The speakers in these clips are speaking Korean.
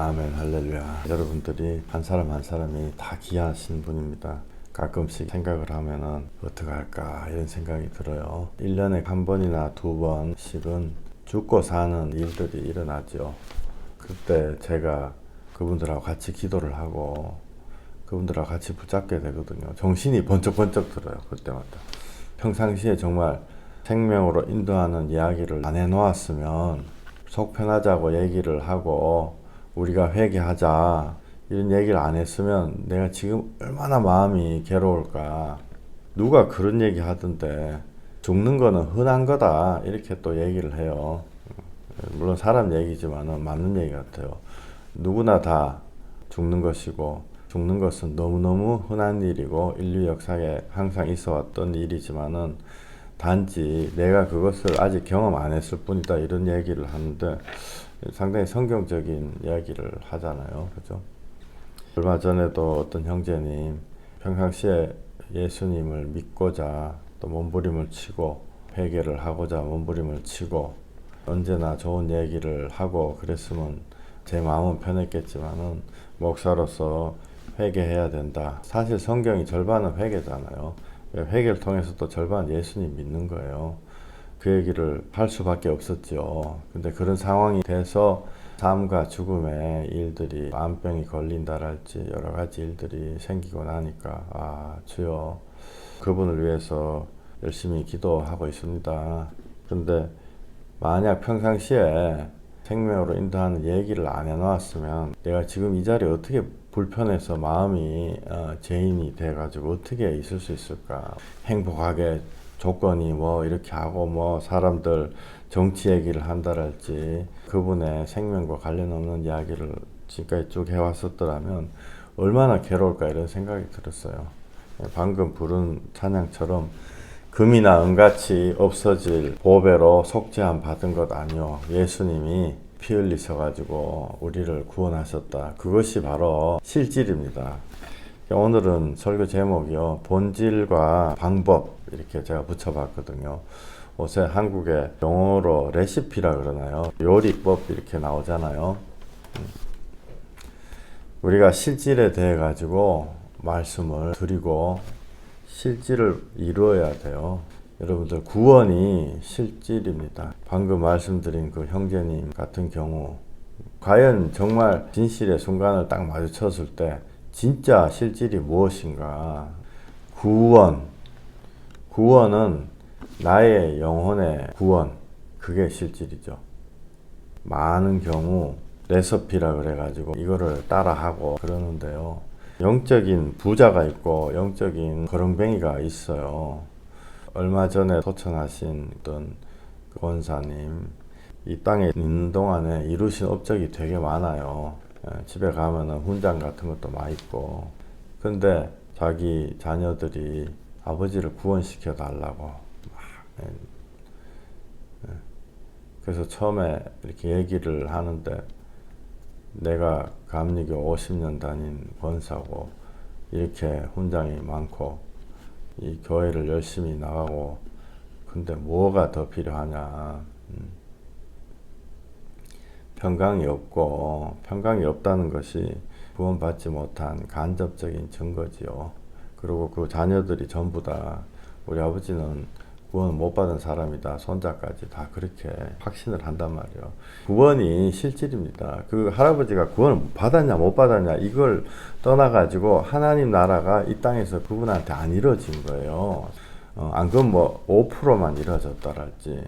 아멘, 할렐루야. 여러분들이 한 사람 한 사람이 다 귀하신 분입니다. 가끔씩 생각을 하면은 어떻게 할까 이런 생각이 들어요. 1년에 한 번이나 두 번씩은 죽고 사는 일들이 일어나죠. 그때 제가 그분들하고 같이 기도를 하고 그분들하고 같이 붙잡게 되거든요. 정신이 번쩍번쩍 들어요. 그때마다. 평상시에 정말 생명으로 인도하는 이야기를 안 해놓았으면 속 편하자고 얘기를 하고 우리가 회개하자 이런 얘기를 안 했으면 내가 지금 얼마나 마음이 괴로울까. 누가 그런 얘기 하던데 죽는 거는 흔한 거다 이렇게 또 얘기를 해요. 물론 사람 얘기지만 맞는 얘기 같아요. 누구나 다 죽는 것이고 죽는 것은 너무너무 흔한 일이고 인류 역사에 항상 있어 왔던 일이지만은 단지 내가 그것을 아직 경험 안 했을 뿐이다 이런 얘기를 하는데 상당히 성경적인 이야기를 하잖아요. 그죠? 얼마 전에도 어떤 형제님 평상시에 예수님을 믿고자 또 몸부림을 치고 회개를 하고자 몸부림을 치고 언제나 좋은 얘기를 하고 그랬으면 제 마음은 편했겠지만은 목사로서 회개해야 된다. 사실 성경이 절반은 회개잖아요. 회개를 통해서 또 절반 예수님 믿는 거예요. 그 얘기를 할 수밖에 없었죠. 근데 그런 상황이 돼서 삶과 죽음의 일들이 암병이 걸린다랄지 여러 가지 일들이 생기고 나니까 아 주여 그분을 위해서 열심히 기도하고 있습니다. 근데 만약 평상시에 생명으로 인도하는 얘기를 안 해놓았으면 내가 지금 이 자리에 어떻게 불편해서 마음이 죄인이 돼가지고 어떻게 있을 수 있을까. 행복하게 조건이 뭐 이렇게 하고 뭐 사람들 정치 얘기를 한다랄지 그분의 생명과 관련 없는 이야기를 지금까지 쭉 해왔었더라면 얼마나 괴로울까 이런 생각이 들었어요. 방금 부른 찬양처럼 금이나 은같이 없어질 보배로 속죄함 받은 것 아니요 예수님이 피 흘리셔가지고 우리를 구원하셨다. 그것이 바로 실질입니다. 오늘은 설교 제목이요 본질과 방법 이렇게 제가 붙여봤거든요. 요새 한국의 영어로 레시피라 그러나요? 요리법 이렇게 나오잖아요. 우리가 실질에 대해 가지고 말씀을 드리고 실질을 이루어야 돼요. 여러분들 구원이 실질입니다. 방금 말씀드린 그 형제님 같은 경우 과연 정말 진실의 순간을 딱 마주쳤을 때 진짜 실질이 무엇인가. 구원은 나의 영혼의 구원, 그게 실질이죠. 많은 경우 레시피라 그래가지고 이거를 따라하고 그러는데요. 영적인 부자가 있고 영적인 거렁뱅이가 있어요. 얼마 전에 소천하신 어떤 권사님 이 땅에 있는 동안에 이루신 업적이 되게 많아요. 집에 가면은 훈장 같은 것도 많이 있고 근데 자기 자녀들이 아버지를 구원시켜 달라고 그래서 처음에 이렇게 얘기를 하는데 내가 감리교 50년 다닌 권사고 이렇게 훈장이 많고 이 교회를 열심히 나가고 근데 뭐가 더 필요하냐. 평강이 없고 평강이 없다는 것이 구원받지 못한 간접적인 증거지요. 그리고 그 자녀들이 전부 다 우리 아버지는 구원 못 받은 사람이다. 손자까지 다 그렇게 확신을 한단 말이에요. 구원이 실질입니다. 그 할아버지가 구원을 받았냐 못 받았냐 이걸 떠나가지고 하나님 나라가 이 땅에서 그분한테 안 이루어진 거예요. 안 그럼 뭐 5%만 이루어졌다랄지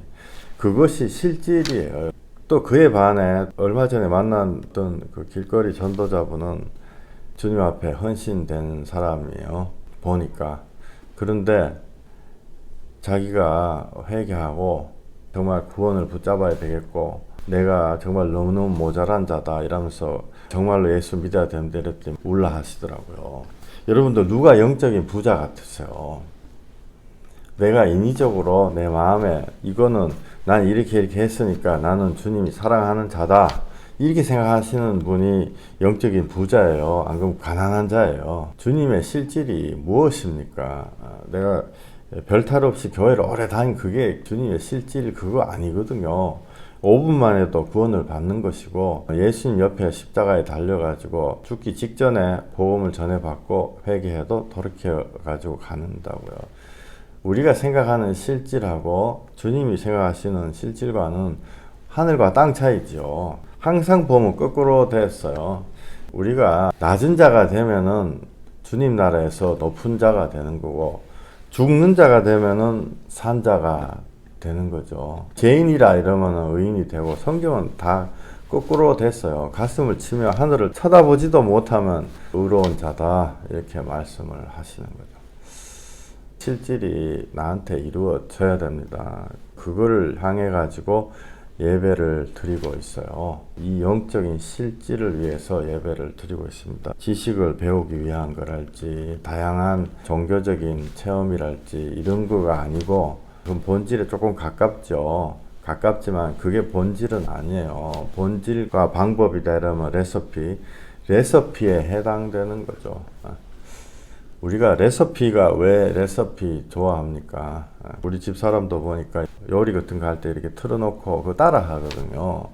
그것이 실질이에요. 또 그에 반해 얼마 전에 만났던 그 길거리 전도자분은 주님 앞에 헌신된 사람이에요. 보니까. 그런데 자기가 회개하고 정말 구원을 붙잡아야 되겠고 내가 정말 너무너무 모자란 자다 이러면서 정말로 예수 믿어야 되는데 이렇게 울라 하시더라고요. 여러분들 누가 영적인 부자 같으세요? 내가 인위적으로 내 마음에 이거는 난 이렇게 했으니까 나는 주님이 사랑하는 자다 이렇게 생각하시는 분이 영적인 부자예요. 안 그러면 가난한 자예요. 주님의 실질이 무엇입니까? 내가 별탈 없이 교회를 오래 다닌 그게 주님의 실질 그거 아니거든요. 5분만 해도 구원을 받는 것이고, 예수님 옆에 십자가에 달려가지고 죽기 직전에 복음을 전해받고 회개해도 돌이켜가지고 가는다고요. 우리가 생각하는 실질하고 주님이 생각하시는 실질과는 하늘과 땅 차이죠. 항상 보면 거꾸로 됐어요. 우리가 낮은 자가 되면은 주님 나라에서 높은 자가 되는 거고, 죽는 자가 되면은 산 자가 되는 거죠. 죄인이라 이러면 의인이 되고, 성경은 다 거꾸로 됐어요. 가슴을 치며 하늘을 쳐다보지도 못하면 의로운 자다, 이렇게 말씀을 하시는 거죠. 실질이 나한테 이루어져야 됩니다. 그거를 향해 가지고 예배를 드리고 있어요. 이 영적인 실질을 위해서 예배를 드리고 있습니다. 지식을 배우기 위한 거랄지, 다양한 종교적인 체험이랄지 이런 거가 아니고, 그건 본질에 조금 가깝죠. 가깝지만 그게 본질은 아니에요. 본질과 방법이다 이러면 레시피에 해당되는 거죠. 우리가 레시피가 왜 레시피 좋아합니까? 우리 집 사람도 보니까 요리 같은 거 할 때 이렇게 틀어놓고 그거 따라 하거든요.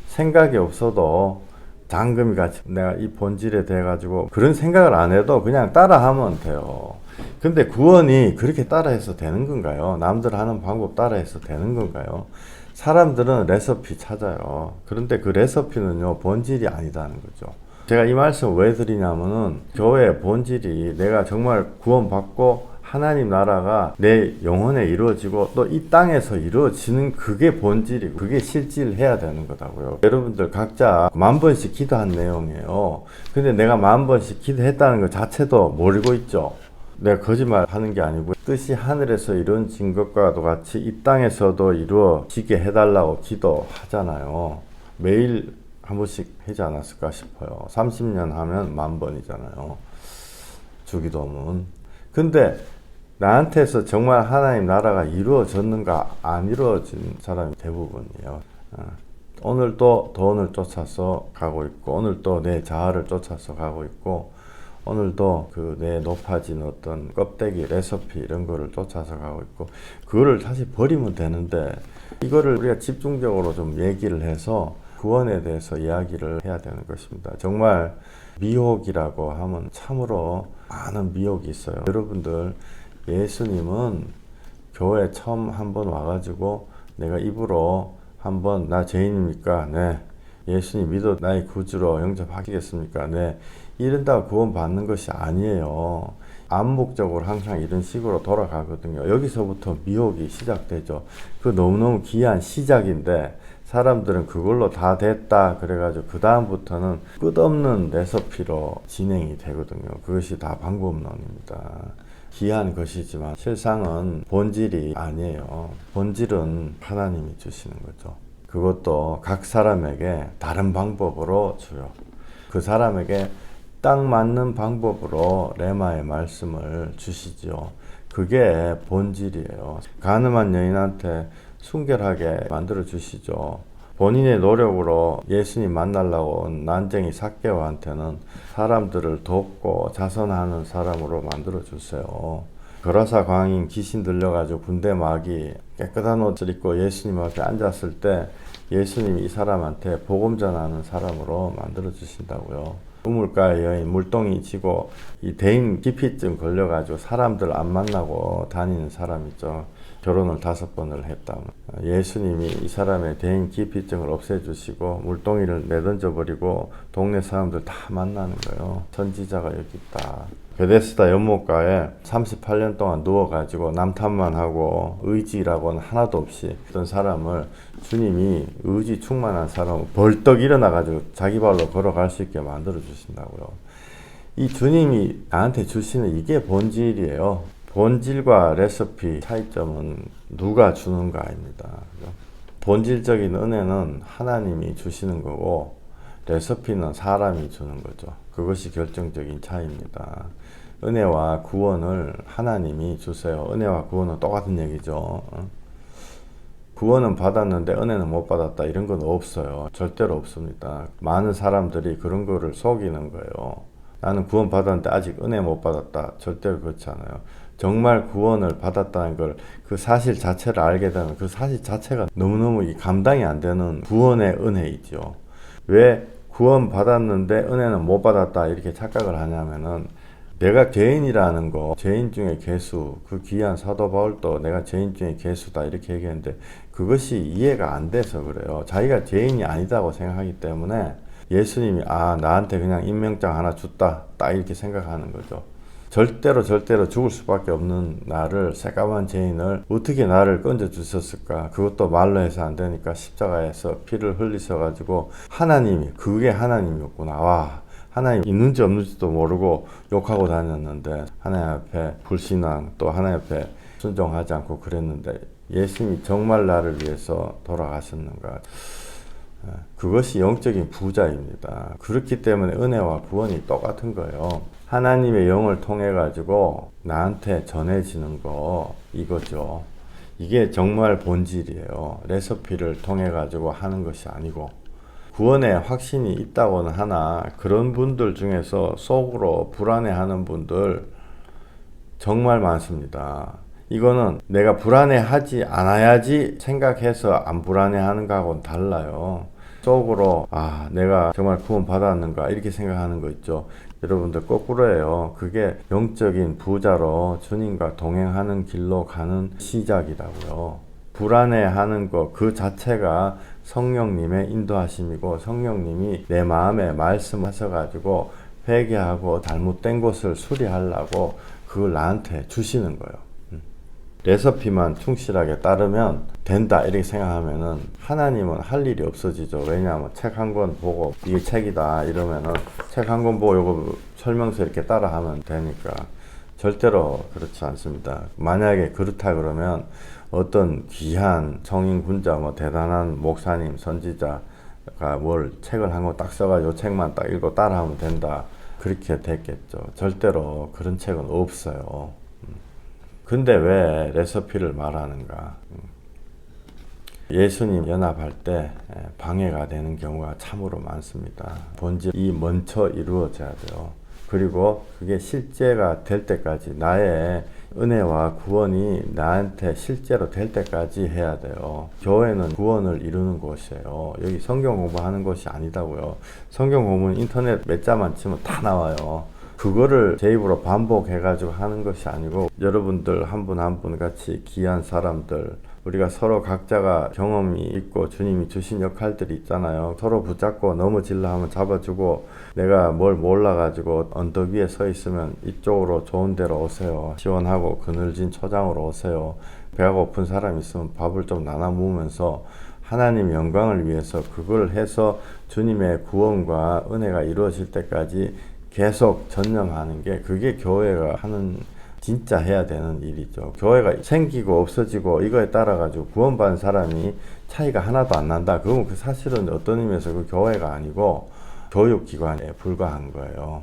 생각이 없어도 당금이 같이 내가 이 본질에 대해 가지고 그런 생각을 안 해도 그냥 따라 하면 돼요. 근데 구원이 그렇게 따라 해서 되는 건가요? 남들 하는 방법 따라 해서 되는 건가요? 사람들은 레시피 찾아요. 그런데 그 레시피는요, 본질이 아니다는 거죠. 제가 이 말씀 왜 드리냐면은, 교회의 본질이 내가 정말 구원받고 하나님 나라가 내 영혼에 이루어지고 또 이 땅에서 이루어지는 그게 본질이고 그게 실질해야 되는 거다고요. 여러분들 각자 10,000번씩 기도한 내용이에요. 근데 내가 10,000번씩 기도했다는 것 자체도 모르고 있죠. 내가 거짓말 하는 게 아니고, 뜻이 하늘에서 이루어진 것과도 같이 이 땅에서도 이루어지게 해달라고 기도하잖아요. 매일 한 번씩 하지 않았을까 싶어요. 30년 하면 10,000번이잖아요. 주기도문. 근데 나한테서 정말 하나님 나라가 이루어졌는가? 안 이루어진 사람이 대부분이에요. 오늘도 돈을 쫓아서 가고 있고, 오늘도 내 자아를 쫓아서 가고 있고, 오늘도 그 내 높아진 어떤 껍데기, 레시피 이런 거를 쫓아서 가고 있고, 그거를 다시 버리면 되는데, 이거를 우리가 집중적으로 좀 얘기를 해서 구원에 대해서 이야기를 해야 되는 것입니다. 정말 미혹이라고 하면 참으로 많은 미혹이 있어요. 여러분들, 예수님은 교회 처음 한번 와가지고 내가 입으로 한번 나 죄인입니까? 네. 예수님 믿어 나의 구주로 영접하시겠습니까? 네. 이런다고 구원 받는 것이 아니에요. 암묵적으로 항상 이런 식으로 돌아가거든요. 여기서부터 미혹이 시작되죠. 그 너무너무 귀한 시작인데, 사람들은 그걸로 다 됐다 그래가지고 그 다음부터는 끝없는 레시피로 진행이 되거든요. 그것이 다 방법론입니다. 귀한 것이지만 실상은 본질이 아니에요. 본질은 하나님이 주시는 거죠. 그것도 각 사람에게 다른 방법으로 줘요. 그 사람에게 딱 맞는 방법으로 레마의 말씀을 주시죠. 그게 본질이에요. 가늠한 여인한테 순결하게 만들어 주시죠. 본인의 노력으로 예수님 만나려고 온 난쟁이 삭개오한테는 사람들을 돕고 자선하는 사람으로 만들어 주세요. 거라사 광인 귀신 들려가지고 군대 마귀 깨끗한 옷을 입고 예수님 앞에 앉았을 때 예수님이 이 사람한테 복음 전하는 사람으로 만들어 주신다고요. 우물가의 여인, 물동이 지고 이 대인 기피증 걸려가지고 사람들 안 만나고 다니는 사람 있죠. 결혼을 5번을 했다. 예수님이 이 사람의 대인 기피증을 없애주시고 물동이를 내던져버리고 동네 사람들 다 만나는 거예요. 선지자가 여기 있다. 베데스다 연못가에 38년 동안 누워가지고 남탓만 하고 의지라고는 하나도 없이 어떤 사람을 주님이 의지 충만한 사람을 벌떡 일어나가지고 자기 발로 걸어갈 수 있게 만들어 주신다고요. 이 주님이 나한테 주시는 이게 본질이에요. 본질과 레시피 차이점은 누가 주는가입니다. 본질적인 은혜는 하나님이 주시는 거고 레시피는 사람이 주는 거죠. 그것이 결정적인 차이입니다. 은혜와 구원을 하나님이 주세요. 은혜와 구원은 똑같은 얘기죠. 구원은 받았는데 은혜는 못 받았다 이런 건 없어요. 절대로 없습니다. 많은 사람들이 그런 거를 속이는 거예요. 나는 구원 받았는데 아직 은혜 못 받았다. 절대로 그렇지 않아요. 정말 구원을 받았다는 걸 그 사실 자체를 알게 되면 그 사실 자체가 너무너무 감당이 안 되는 구원의 은혜이죠. 왜 구원 받았는데 은혜는 못 받았다 이렇게 착각을 하냐면은 내가 죄인이라는 거, 죄인 중에 괴수, 그 귀한 사도 바울도 내가 죄인 중에 괴수다 이렇게 얘기했는데 그것이 이해가 안 돼서 그래요. 자기가 죄인이 아니다고 생각하기 때문에 예수님이 나한테 그냥 임명장 하나 줬다 딱 이렇게 생각하는 거죠. 절대로 죽을 수밖에 없는 나를, 새까만 죄인을 어떻게 나를 건져 주셨을까? 그것도 말로 해서 안 되니까 십자가에서 피를 흘리셔가지고 하나님이, 그게 하나님이었구나. 와, 하나님 있는지 없는지도 모르고 욕하고 다녔는데 하나님 앞에 불신앙, 또 하나님 앞에 순종하지 않고 그랬는데 예수님이 정말 나를 위해서 돌아가셨는가? 그것이 영적인 부자입니다. 그렇기 때문에 은혜와 구원이 똑같은 거예요. 하나님의 영을 통해 가지고 나한테 전해지는 거 이거죠. 이게 정말 본질이에요. 레시피를 통해 가지고 하는 것이 아니고 구원에 확신이 있다고는 하나 그런 분들 중에서 속으로 불안해하는 분들 정말 많습니다. 이거는 내가 불안해하지 않아야지 생각해서 안 불안해하는 거하고는 달라요. 속으로 내가 정말 구원 받았는가 이렇게 생각하는 거 있죠. 여러분들 거꾸로예요. 그게 영적인 부자로 주님과 동행하는 길로 가는 시작이라고요. 불안해하는 것 그 자체가 성령님의 인도하심이고 성령님이 내 마음에 말씀하셔가지고 회개하고 잘못된 것을 수리하려고 그걸 나한테 주시는 거예요. 레시피만 충실하게 따르면 된다 이렇게 생각하면은 하나님은 할 일이 없어지죠. 왜냐하면 책 한 권 보고 이게 책이다 이러면은 책 한 권 보고 요거 설명서 이렇게 따라하면 되니까 절대로 그렇지 않습니다. 만약에 그렇다 그러면 어떤 귀한 성인 군자 뭐 대단한 목사님 선지자가 뭘 책을 한 권 딱 써가지고 요 책만 딱 읽고 따라하면 된다 그렇게 됐겠죠. 절대로 그런 책은 없어요. 근데 왜 레시피를 말하는가? 예수님 연합할 때 방해가 되는 경우가 참으로 많습니다. 본질이 먼저 이루어져야 돼요. 그리고 그게 실제가 될 때까지 나의 은혜와 구원이 나한테 실제로 될 때까지 해야 돼요. 교회는 구원을 이루는 곳이에요. 여기 성경 공부하는 곳이 아니다고요. 성경 공부는 인터넷 몇 자만 치면 다 나와요. 그거를 제 입으로 반복해가지고 하는 것이 아니고 여러분들 한 분 한 분 같이 귀한 사람들 우리가 서로 각자가 경험이 있고 주님이 주신 역할들이 있잖아요. 서로 붙잡고 넘어질라 하면 잡아주고 내가 뭘 몰라가지고 언덕 위에 서 있으면 이쪽으로 좋은 데로 오세요. 시원하고 그늘진 초장으로 오세요. 배가 고픈 사람 있으면 밥을 좀 나눠 먹으면서 하나님 영광을 위해서 그걸 해서 주님의 구원과 은혜가 이루어질 때까지 계속 전념하는 게 그게 교회가 하는 진짜 해야 되는 일이죠. 교회가 생기고 없어지고 이거에 따라 가지고 구원받은 사람이 차이가 하나도 안 난다. 그러면 그 사실은 어떤 의미에서 그 교회가 아니고 교육기관에 불과한 거예요.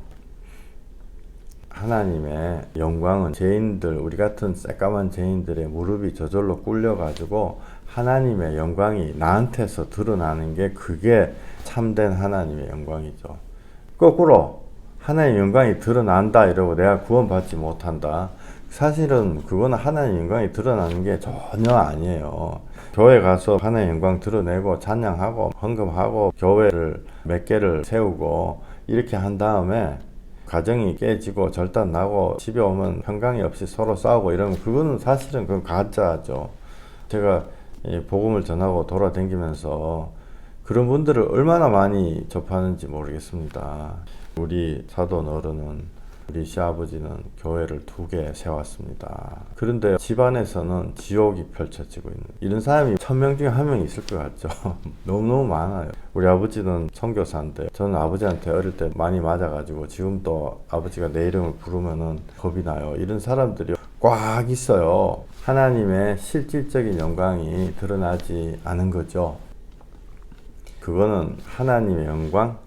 하나님의 영광은 죄인들, 우리 같은 새까만 죄인들의 무릎이 저절로 꿇려 가지고 하나님의 영광이 나한테서 드러나는 게 그게 참된 하나님의 영광이죠. 거꾸로 하나님의 영광이 드러난다 이러고 내가 구원받지 못한다. 사실은 그거는 하나님의 영광이 드러나는 게 전혀 아니에요. 교회 가서 하나님의 영광 드러내고 찬양하고 헌금하고 교회를 몇 개를 세우고 이렇게 한 다음에 가정이 깨지고 절단 나고 집에 오면 평강이 없이 서로 싸우고 이러면 그거는 사실은 그건 가짜죠. 제가 복음을 전하고 돌아다니면서 그런 분들을 얼마나 많이 접하는지 모르겠습니다. 우리 사돈 어른은 우리 시아버지는 교회를 2개 세웠습니다. 그런데 집안에서는 지옥이 펼쳐지고 있는 이런 사람이 1000명 중에 1명 있을 것 같죠. 너무너무 많아요. 우리 아버지는 선교사인데 저는 아버지한테 어릴 때 많이 맞아가지고 지금도 아버지가 내 이름을 부르면은 겁이 나요. 이런 사람들이 꽉 있어요. 하나님의 실질적인 영광이 드러나지 않은 거죠. 그거는 하나님의 영광,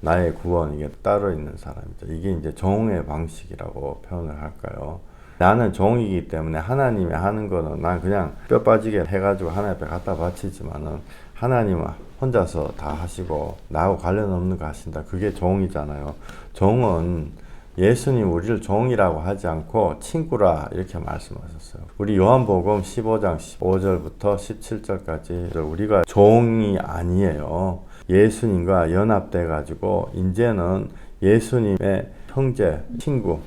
나의 구원, 이게 따로 있는 사람이죠. 이게 이제 종의 방식이라고 표현을 할까요? 나는 종이기 때문에 하나님이 하는 거는 난 그냥 뼈 빠지게 해가지고 하나님 앞에 갖다 바치지만은 하나님은 혼자서 다 하시고 나하고 관련 없는 거 하신다. 그게 종이잖아요. 종은 예수님 우리를 종이라고 하지 않고 친구라 이렇게 말씀하셨어요. 우리 요한복음 15장 15절부터 17절까지 우리가 종이 아니에요. 예수님과 연합돼 가지고 이제는 예수님의 형제, 친구.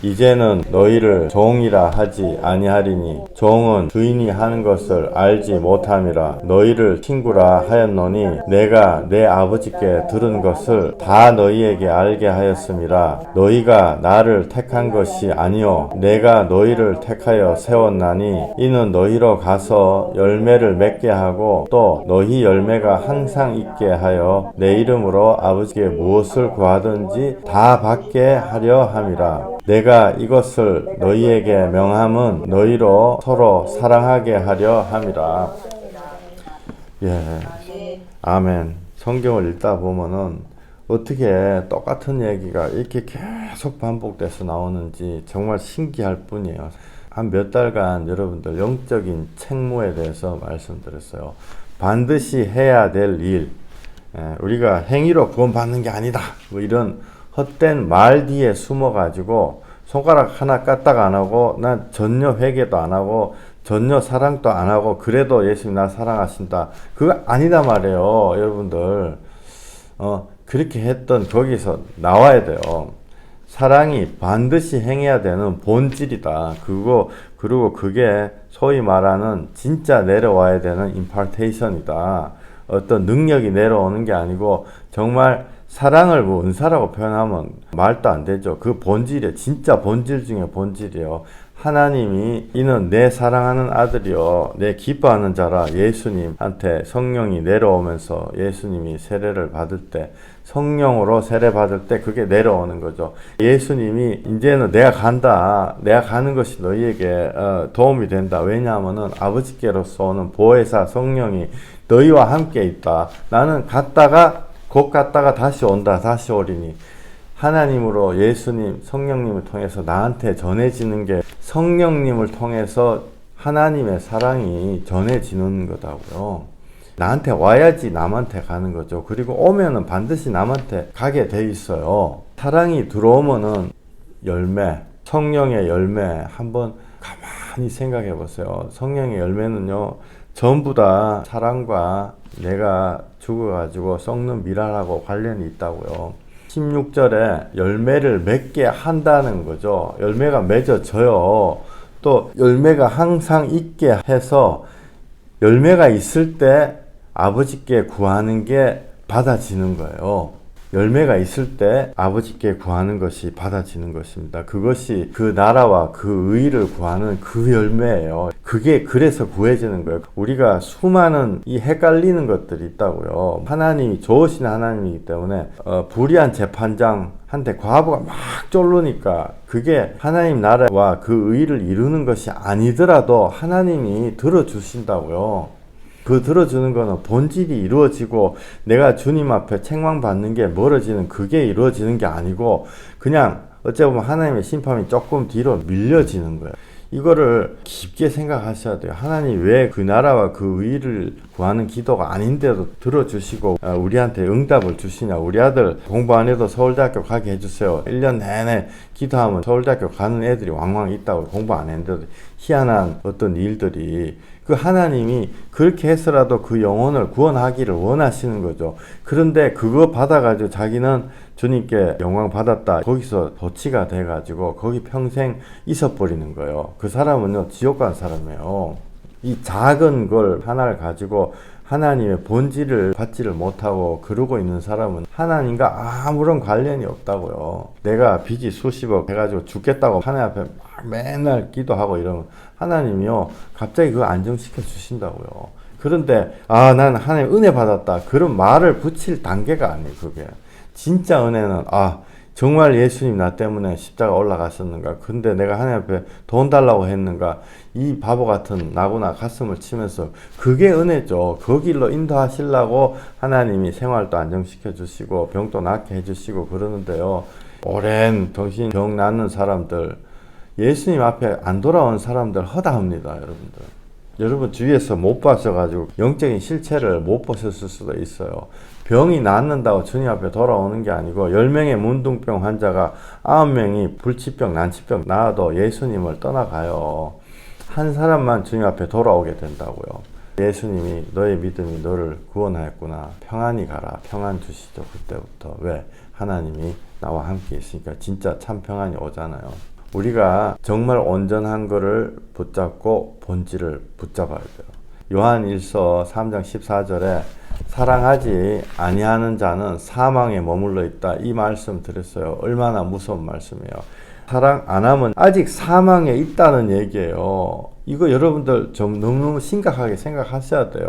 이제는 너희를 종이라 하지 아니하리니 종은 주인이 하는 것을 알지 못함이라. 너희를 친구라 하였노니 내가 내 아버지께 들은 것을 다 너희에게 알게 하였음이라. 너희가 나를 택한 것이 아니요 내가 너희를 택하여 세웠나니 이는 너희로 가서 열매를 맺게 하고 또 너희 열매가 항상 있게 하여 내 이름으로 아버지께 무엇을 구하든지 다 받게 하려 함이라. 내가 이것을 너희에게 명함은 너희로 서로 사랑하게 하려 함이라. 예, 아멘. 성경을 읽다 보면은 어떻게 똑같은 얘기가 이렇게 계속 반복돼서 나오는지 정말 신기할 뿐이에요. 한 몇 달간 여러분들 영적인 책무에 대해서 말씀드렸어요. 반드시 해야 될 일, 우리가 행위로 구원받는 게 아니다, 뭐 이런 헛된 말 뒤에 숨어가지고 손가락 하나 까딱 안 하고 난 전혀 회개도 안 하고 전혀 사랑도 안 하고 그래도 예수님 나 사랑하신다, 그거 아니다 말이에요. 여러분들 그렇게 했던 거기서 나와야 돼요. 사랑이 반드시 행해야 되는 본질이다. 그리고 그게 소위 말하는 진짜 내려와야 되는 임파테이션이다. 어떤 능력이 내려오는 게 아니고 정말 사랑을 뭐 은사라고 표현하면 말도 안 되죠. 그 본질이에요. 진짜 본질 중에 본질이에요. 하나님이 이는 내 사랑하는 아들이요 내 기뻐하는 자라. 예수님한테 성령이 내려오면서 예수님이 세례를 받을 때, 성령으로 세례 받을 때 그게 내려오는 거죠. 예수님이 이제는 내가 간다, 내가 가는 것이 너희에게 도움이 된다. 왜냐하면은 아버지께로서 오는 보혜사 성령이 너희와 함께 있다. 나는 곧 갔다가 다시 온다, 다시 오리니. 하나님으로 예수님, 성령님을 통해서 나한테 전해지는 게 성령님을 통해서 하나님의 사랑이 전해지는 거다고요. 나한테 와야지 남한테 가는 거죠. 그리고 오면은 반드시 남한테 가게 돼 있어요. 사랑이 들어오면은 열매, 성령의 열매 한번 가만히 생각해 보세요. 성령의 열매는요, 전부 다 사랑과 내가 죽어가지고 썩는 미랄하고 관련이 있다고요. 16절에 열매를 맺게 한다는 거죠. 열매가 맺어져요. 또 열매가 항상 있게 해서 열매가 있을 때 아버지께 구하는 게 받아지는 거예요. 열매가 있을 때 아버지께 구하는 것이 받아지는 것입니다. 그것이 그 나라와 그 의를 구하는 그 열매예요. 그게 그래서 구해지는 거예요. 우리가 수많은 이 헷갈리는 것들이 있다고요. 하나님이 좋으신 하나님이기 때문에 불의한 재판장한테 과부가 막 쫄르니까 그게 하나님 나라와 그 의를 이루는 것이 아니더라도 하나님이 들어주신다고요. 그 들어주는 거는 본질이 이루어지고 내가 주님 앞에 책망받는 게 멀어지는, 그게 이루어지는 게 아니고 그냥 어찌 보면 하나님의 심판이 조금 뒤로 밀려지는 거예요. 이거를 깊게 생각하셔야 돼요. 하나님 왜 그 나라와 그 의를 구하는 기도가 아닌데도 들어주시고 우리한테 응답을 주시냐. 우리 아들 공부 안 해도 서울대학교 가게 해주세요. 1년 내내 기도하면 서울대학교 가는 애들이 왕왕 있다고. 공부 안 했는데도 희한한 어떤 일들이, 그 하나님이 그렇게 해서라도 그 영혼을 구원하기를 원하시는 거죠. 그런데 그거 받아가지고 자기는 주님께 영광 받았다, 거기서 도치가 돼가지고 거기 평생 있어버리는 거예요. 그 사람은요, 지옥 간 사람이에요. 이 작은 걸 하나를 가지고 하나님의 본질을 받지를 못하고 그러고 있는 사람은 하나님과 아무런 관련이 없다고요. 내가 빚이 수십억 해가지고 죽겠다고 하나님 앞에 막 맨날 기도하고 이러면 하나님이요, 갑자기 그거 안정시켜 주신다고요. 그런데 난 하나님 은혜 받았다, 그런 말을 붙일 단계가 아니에요. 그게 진짜 은혜는 정말 예수님 나 때문에 십자가 올라가셨는가, 근데 내가 하나님 앞에 돈 달라고 했는가, 이 바보 같은 나구나 가슴을 치면서, 그게 은혜죠. 그 길로 인도하시려고 하나님이 생활도 안정시켜 주시고 병도 낫게 해주시고 그러는데요, 오랜 정신병 낫는 사람들, 예수님 앞에 안 돌아온 사람들 허다합니다. 여러분들 여러분 주위에서 못 봐셔가지고 영적인 실체를 못 보셨을 수도 있어요. 병이 낫는다고 주님 앞에 돌아오는 게 아니고 10명의 문둥병 환자가 9명이 불치병, 난치병 나아도 예수님을 떠나가요. 한 사람만 주님 앞에 돌아오게 된다고요. 예수님이 너의 믿음이 너를 구원하였구나. 평안히 가라. 평안 주시죠. 그때부터. 왜? 하나님이 나와 함께 있으니까 진짜 참 평안이 오잖아요. 우리가 정말 온전한 거를 붙잡고 본질을 붙잡아야 돼요. 요한 1서 3장 14절에 사랑하지 아니하는 자는 사망에 머물러 있다. 이 말씀 드렸어요. 얼마나 무서운 말씀이에요. 사랑 안 하면 아직 사망에 있다는 얘기예요. 이거 여러분들 좀 너무너무 심각하게 생각하셔야 돼요.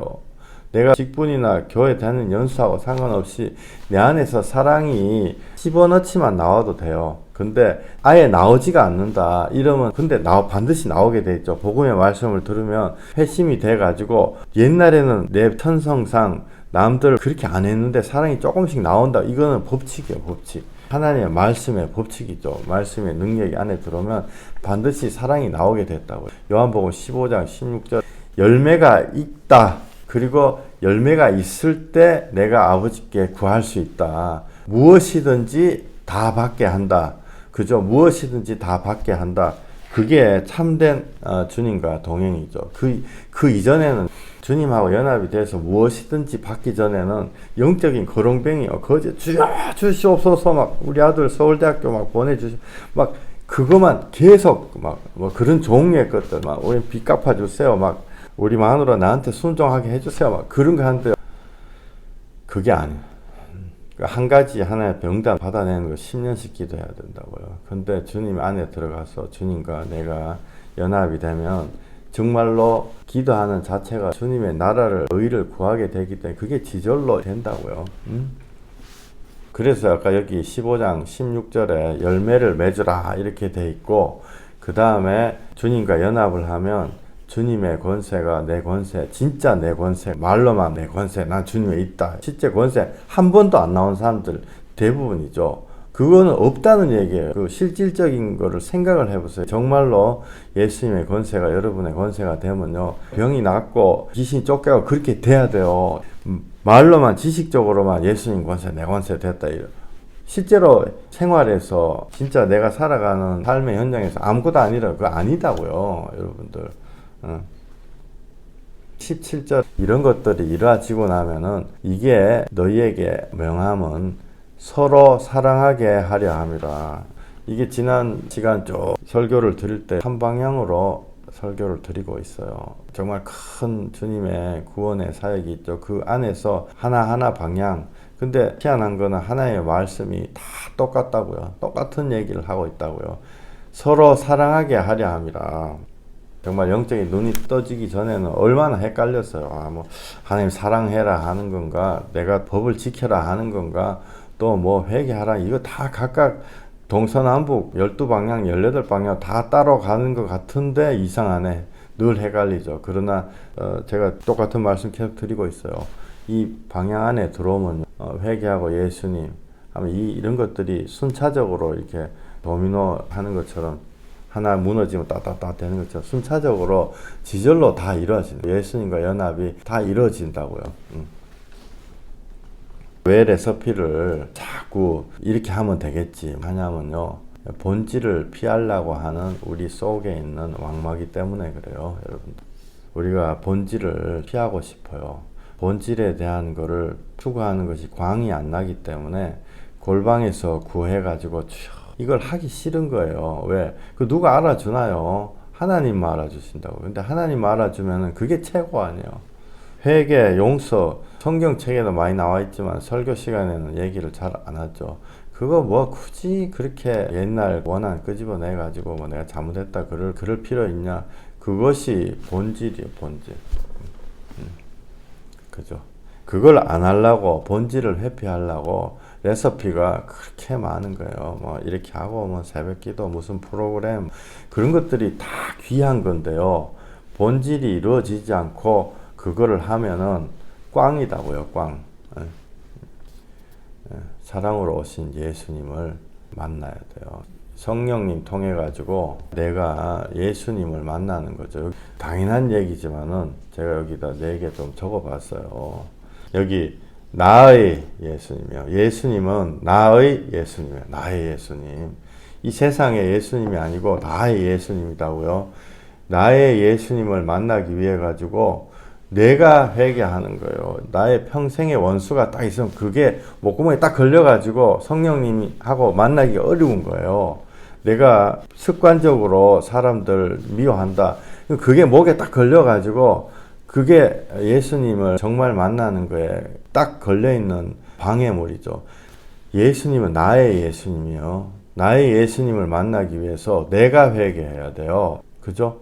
내가 직분이나 교회 다니는 연수하고 상관없이 내 안에서 사랑이 집어넣지만 나와도 돼요. 근데 아예 나오지가 않는다 이러면 근데 반드시 나오게 돼 있죠. 복음의 말씀을 들으면 회심이 돼 가지고 옛날에는 내 천성상 남들 그렇게 안 했는데 사랑이 조금씩 나온다. 이거는 법칙이에요. 법칙. 하나님의 말씀의 법칙이죠. 말씀의 능력이 안에 들어오면 반드시 사랑이 나오게 됐다고요. 요한복음 15장 16절 열매가 있다. 그리고 열매가 있을 때 내가 아버지께 구할 수 있다. 무엇이든지 다 받게 한다. 그죠? 무엇이든지 다 받게 한다. 그게 참된 주님과 동행이죠. 그 이전에는 주님하고 연합이 돼서 무엇이든지 받기 전에는 영적인 거렁뱅이요. 거짓 주시옵소서 막 우리 아들 서울대학교 막 보내주시 막 그것만 계속 막 뭐 그런 종류의 것들 막 우리 빚 갚아주세요. 막 우리 마누라 나한테 순종하게 해주세요. 막 그런 거 하는데 그게 아니에요. 한 가지 하나의 병단 받아내는 거 10년씩 기도해야 된다고요. 근데 주님 안에 들어가서 주님과 내가 연합이 되면 정말로 기도하는 자체가 주님의 나라를 의를 구하게 되기 때문에 그게 지절로 된다고요. 그래서 아까 여기 15장 16절에 열매를 맺으라 이렇게 돼 있고 그 다음에 주님과 연합을 하면 주님의 권세가 내 권세, 진짜 내 권세, 말로만 내 권세, 난 주님에 있다. 실제 권세 한 번도 안 나온 사람들 대부분이죠. 그거는 없다는 얘기예요. 그 실질적인 거를 생각을 해보세요. 정말로 예수님의 권세가 여러분의 권세가 되면요. 병이 낫고 귀신 쫓겨가고 그렇게 돼야 돼요. 말로만 지식적으로만 예수님 권세, 내 권세 됐다. 실제로 생활에서 진짜 내가 살아가는 삶의 현장에서 아무것도 아니라 그거 아니다고요. 여러분들. 17절 이런 것들이 이루어지고 나면은 이게 너희에게 명함은 서로 사랑하게 하려 함이라. 이게 지난 시간 쭉 설교를 드릴 때 한 방향으로 설교를 드리고 있어요. 정말 큰 주님의 구원의 사역이 있죠. 그 안에서 하나하나 방향. 근데 희한한 거는 하나의 말씀이 다 똑같다고요. 똑같은 얘기를 하고 있다고요. 서로 사랑하게 하려 함이라. 정말 영적인 눈이 떠지기 전에는 얼마나 헷갈렸어요. 하나님 사랑해라 하는 건가, 내가 법을 지켜라 하는 건가, 또 뭐 회개하라, 이거 다 각각 동서남북 12방향, 18방향 다 따로 가는 것 같은데 이상하네. 늘 헷갈리죠. 그러나 제가 똑같은 말씀 계속 드리고 있어요. 이 방향 안에 들어오면 회개하고 예수님 하면 이런 것들이 순차적으로 이렇게 도미노 하는 것처럼 하나 무너지면 따따따 되는 것처럼 순차적으로 지절로 다 이루어진다. 예수님과 연합이 다 이루어진다고요. 왜 레시피를 자꾸 이렇게 하면 되겠지 하냐면요. 본질을 피하려고 하는 우리 속에 있는 왕마귀 때문에 그래요. 여러분들. 우리가 본질을 피하고 싶어요. 본질에 대한 거를 추구하는 것이 광이 안 나기 때문에 골방에서 구해가지고 이걸 하기 싫은 거예요. 왜? 그 누가 알아주나요? 하나님만 알아주신다고. 근데 하나님 알아주면은 그게 최고 아니에요. 회개, 용서, 성경책에도 많이 나와 있지만 설교 시간에는 얘기를 잘 안 하죠. 그거 뭐 굳이 그렇게 옛날 원한 끄집어내가지고 뭐 내가 잘못했다 그럴 필요 있냐? 그것이 본질이에요, 본질. 그죠? 그걸 안 하려고, 본질을 회피하려고 레시피가 그렇게 많은 거예요. 뭐 이렇게 하고 뭐 새벽기도 무슨 프로그램 그런 것들이 다 귀한 건데요. 본질이 이루어지지 않고 그거를 하면은 꽝이다고요. 꽝. 사랑으로 오신 예수님을 만나야 돼요. 성령님 통해 가지고 내가 예수님을 만나는 거죠. 당연한 얘기지만은 제가 여기다 4개 좀 적어 봤어요. 여기 나의 예수님이요. 예수님은 나의 예수님이에요. 나의 예수님. 이 세상의 예수님이 아니고 나의 예수님이라고요. 나의 예수님을 만나기 위해 가지고 내가 회개하는 거예요. 나의 평생의 원수가 딱 있으면 그게 목구멍에 딱 걸려가지고 성령님하고 만나기 어려운 거예요. 내가 습관적으로 사람들 미워한다. 그게 목에 딱 걸려가지고 그게 예수님을 정말 만나는 거에 딱 걸려있는 방해물이죠. 예수님은 나의 예수님이요. 나의 예수님을 만나기 위해서 내가 회개해야 돼요. 그죠?